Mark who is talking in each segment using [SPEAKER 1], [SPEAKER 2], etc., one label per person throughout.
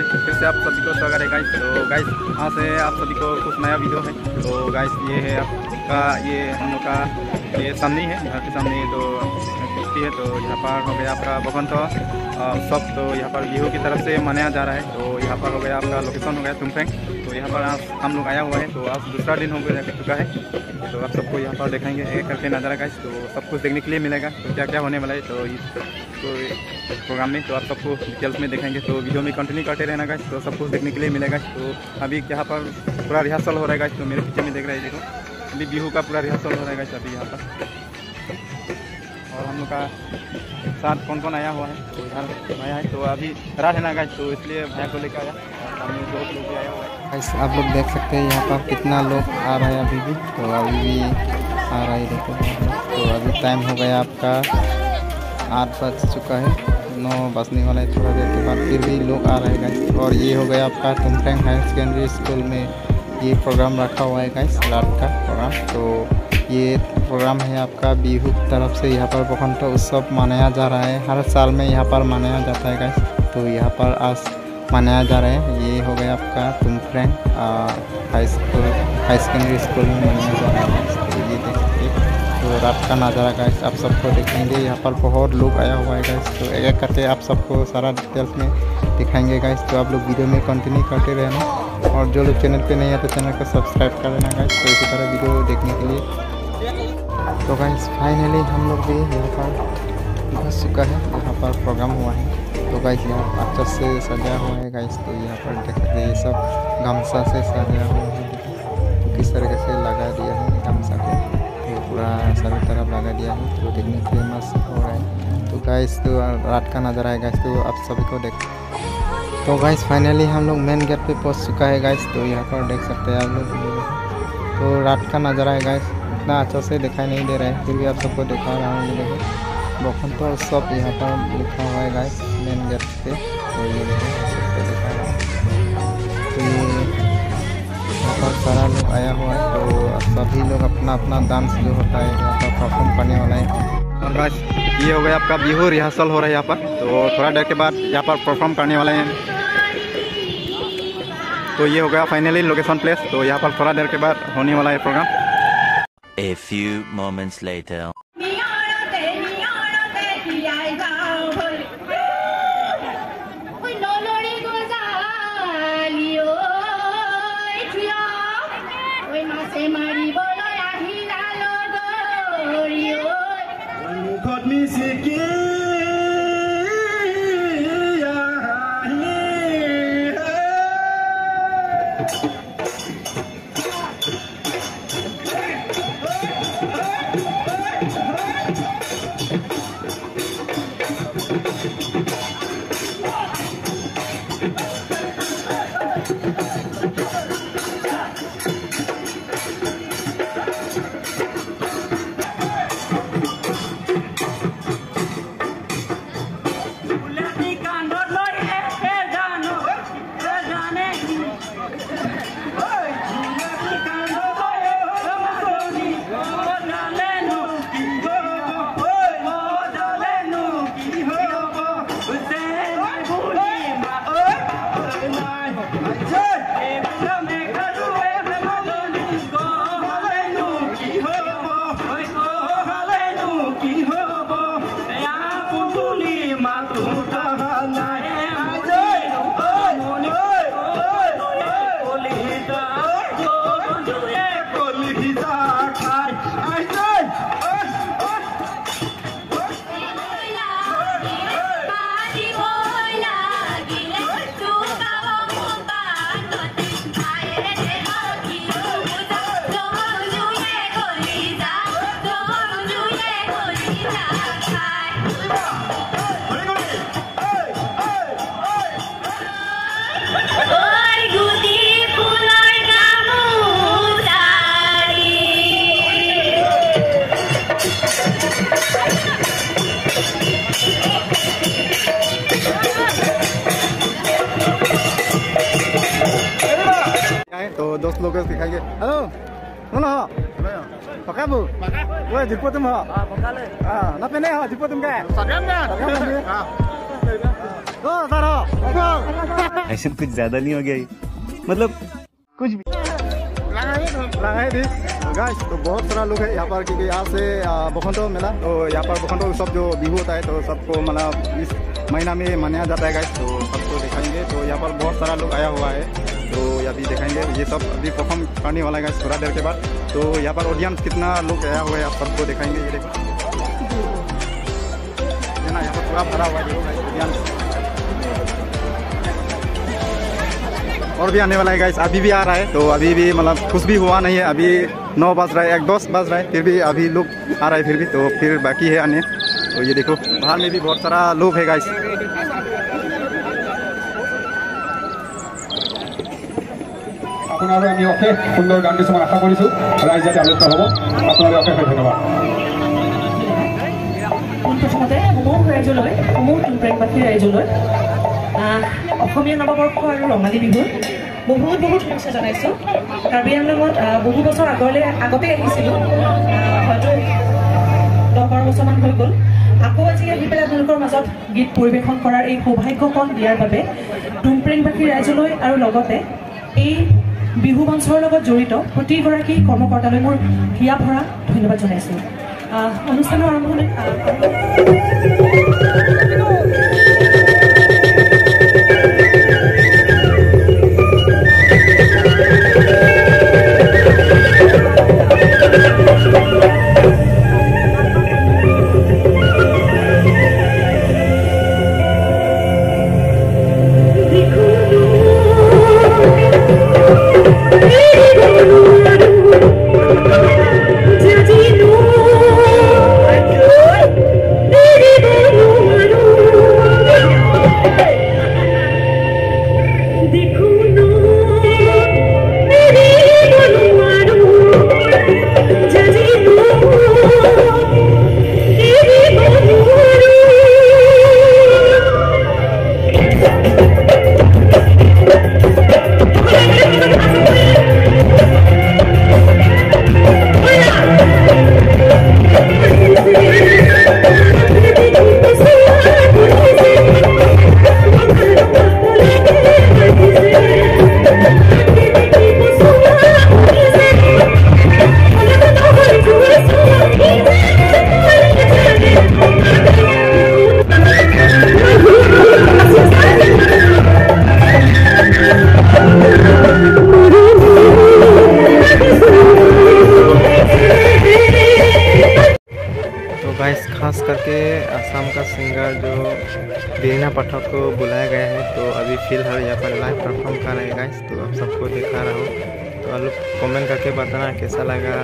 [SPEAKER 1] फिर से आप सभी को स्वागत है गाइस। तो गाइस यहाँ से आप सभी को कुछ नया वीडियो है। तो गाइस ये है आपका, ये हम लोग का ये सामने है, घर के सामने तो कुश्ती है। तो यहाँ पर हो गया आपका बसंत उत्सव। तो यहाँ पर बिहू की तरफ से मनाया जा रहा है। तो यहाँ पर हो गया आपका लोकेशन हो गया तुमफेंग। तो यहाँ पर आज हम लोग आया हुआ है। तो आज दूसरा दिन हो गया चुका है। तो आप सबको यहाँ पर दिखाएंगे एक करके नज़ारा गाइस। तो सब कुछ देखने के लिए मिलेगा। तो क्या क्या होने वाला है तो प्रोग्राम में, तो आप सबको डिटेल्स में दिखाएंगे। तो वीडियो में कंटिन्यू करते रहना गाइस। तो सब कुछ देखने के लिए मिलेगा। तो अभी यहाँ पर पूरा रिहर्सल हो रहा है गाइस। तो मेरे पीछे में देख रहे हैं, देखो अभी बिहू का पूरा रिहर्सल हो रहा है गाइस अभी यहाँ पर। और हम लोग का साथ कौन कौन आया हुआ है, तो इधर आया है। तो अभी रात है ना गाइस, तो इसलिए भैया को लेकर आया। सामने बहुत लोग भी आया हुआ है गाइस। आप लोग देख सकते हैं यहाँ पर कितना लोग आ रहा है अभी भी। तो अभी भी आ रहा है, देखो। तो अभी टाइम हो गया आपका 8 बज चुका है, 9 बजने वाला है थोड़ा देर के बाद। फिर भी लोग आ रहे हैं गाइस। और ये हो गया आपका तुमफेंग हायर सेकेंडरी स्कूल में ये प्रोग्राम रखा हुआ है गाइस, रात का प्रोग्राम। तो ये प्रोग्राम है आपका बिहू की तरफ से। यहाँ पर बसंत उत्सव मनाया जा रहा है, हर साल में यहाँ पर मनाया जाता है गाइस। तो यहाँ पर आज मनाया जा रहा है। ये हो गया आपका तुमफेंग हाई सेकेंडरी स्कूल में मनाया जा रहा है। तो ये देखिए, तो रात का नज़ारा गाइस आप सबको देखेंगे। यहाँ पर बहुत लोग आया हुआ है गाइस। तो एक एक करके आप सबको सारा डिटेल्स में दिखाएंगे गाइस। तो आप लोग वीडियो में कंटिन्यू करते रहना। और जो लोग चैनल पे नहीं है तो चैनल को सब्सक्राइब कर लेना गाइस। तो इसी तरह वीडियो देखने के लिए। तो गाइस फाइनली हम लोग भी यहाँ पर पहुँच चुका है, यहाँ पर प्रोग्राम हुआ है। तो गाइस यहाँ अच्छा से सजा हुआ है गाइस। तो यहाँ पर देख सकते हैं ये सब गमछा से सजा हुआ है। तो किस तरीके से लगा दिया है गमछा को, तो पूरा सभी तरफ लगा दिया है। तो देखने के लिए मस्त हो रहा है। तो गाइस तो रात का नज़ारा है गाइस। तो आप सभी को देख। तो गाइस फाइनली हम लोग मेन गेट पे पहुँच चुका है गाइस। तो यहाँ पर देख सकते हैं आप लोग। तो रात का नज़ारा है गाइस, इतना अच्छा से दिखाई नहीं दे रहा है, फिर भी आप सबको दिखा रहा हूँ। ये देखो बसंत उत्सव यहाँ पर लिखा हुआ है गाइस मेन गेट पे। तो ये देखो सबको दिखा रहा हूँ। तो ये यहाँ पर सारा लोग आया हुआ है। तो सभी लोग अपना अपना डांस जो होता है यहाँ पर परफॉर्म करने वाला है। और गाइस ये हो गया आपका बिहू रिहर्सल हो रहा है यहाँ पर। तो थोड़ा देर के बाद यहाँ पर परफॉर्म करने वाले हैं। तो ये हो गया फाइनली लोकेशन प्लेस। तो यहाँ पर थोड़ा देर के बाद होने वाला है programme.
[SPEAKER 2] A few moments later.
[SPEAKER 1] तो दोस्त लोग दिखाएंगे। हेलो सुनो पका bu gue jemput tuh mau na pene jemput tuh kayak ऐसे कुछ ज्यादा नहीं हो गया, मतलब कुछ भी लगाए थे गाइस। तो बहुत सारा लोग है यहाँ पर, क्योंकि यहाँ से बखंतो मेला, तो यहाँ पर बखंतो सब जो बिहू होता है तो सबको मतलब इस महीना में मनाया जाता है गाइस। तो सबको दिखाएंगे। तो यहाँ पर बहुत सारा लोग आया हुआ है, तो अभी दिखाएंगे। ये सब अभी परफॉर्म करने वाला है गाइस थोड़ा देर के बाद। तो यहाँ पर ऑडियंस कितना लोग आया हुआ है आप सबको दिखाएंगे। ये देखो ना, यहाँ पर पूरा भरा हुआ है ऑडियंस, और भी आने वाला है गाइस। अभी भी आ रहा है, तो अभी भी मतलब कुछ भी हुआ नहीं है। अभी 9 बज रहा है, 1-10 बज रहा है, फिर भी अभी लोग आ रहा है फिर भी। तो फिर बाकी है आने। तो ये देखो बाहर में भी बहुत सारा लोग है गाइस।
[SPEAKER 3] আপোনালৈ আমি অশেষ সুন্দৰ গান কিছুমান আশা কৰিছোঁ, ৰাইজ যাতে আলোচিত হ'ব। আপোনালৈ অশেষ ধন্যবাদ।
[SPEAKER 4] প্ৰথমতে সমূহ ৰাইজলৈ, সমূহ টুমপ্ৰেগবাসী ৰাইজলৈ অসমীয়া নৱবৰ্ষ আৰু ৰঙালী বিহুৰ বহুত বহুত শুভেচ্ছা জনাইছোঁ। কাৰ্বি আংলঙত বহু বছৰ আগতে আহিছিলোঁ, হয়তো 10-12 বছৰমান হৈ গ'ল। আকৌ আজি আহি পেলাই আপোনালোকৰ মাজত গীত পৰিৱেশন কৰাৰ এই সৌভাগ্যকণ দিয়াৰ বাবে টুমপ্ৰেগবাসী ৰাইজলৈ আৰু লগতে এই বিহু মঞ্চৰ লগত জড়িত প্ৰতিগৰাকী কৰ্মকৰ্তালৈ মোৰ হিয়া ভৰা ধন্যবাদ জনাইছোঁ। অনুষ্ঠানৰ আৰম্ভণি
[SPEAKER 1] खास करके असम का सिंगर जो बीना पाठक को बुलाया गया है। तो अभी फिलहाल यहाँ पर लाइव परफॉर्म कर रहे हैं गाइस। तो आप सबको दिखा रहा हूँ, तो आप लोग कमेंट करके बताना कैसा लगा।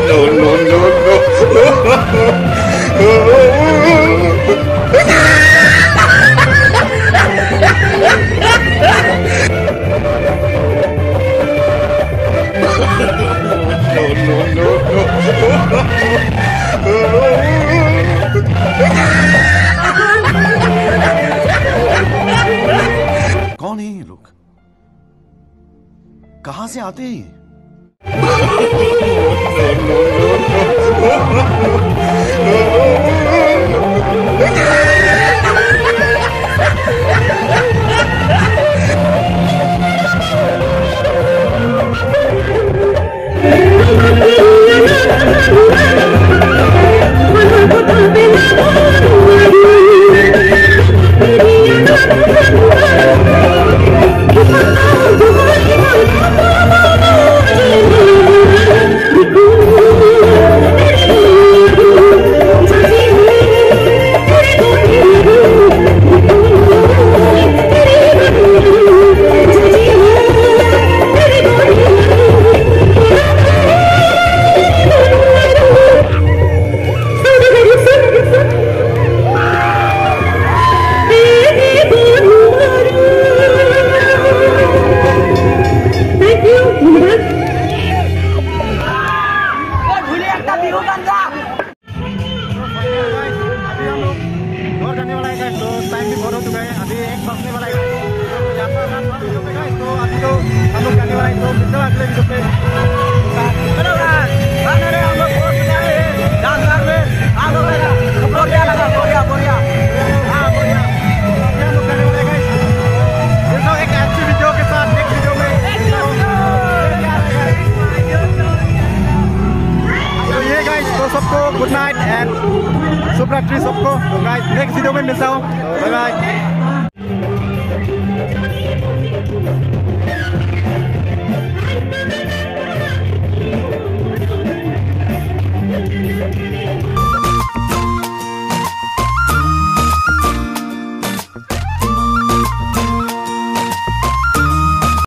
[SPEAKER 5] no, no, no, कौन है ये लोग? कहां से आते हैं?
[SPEAKER 1] अगले वीडियो पे। एक अच्छी वीडियो के साथ नेक्स्ट वीडियो में। तो ये गाइस, तो सबको गुड नाइट एंड शुभ रात्रि सबको। तो गाइस नेक्स्ट वीडियो में मिलता हूँ। Bye bye.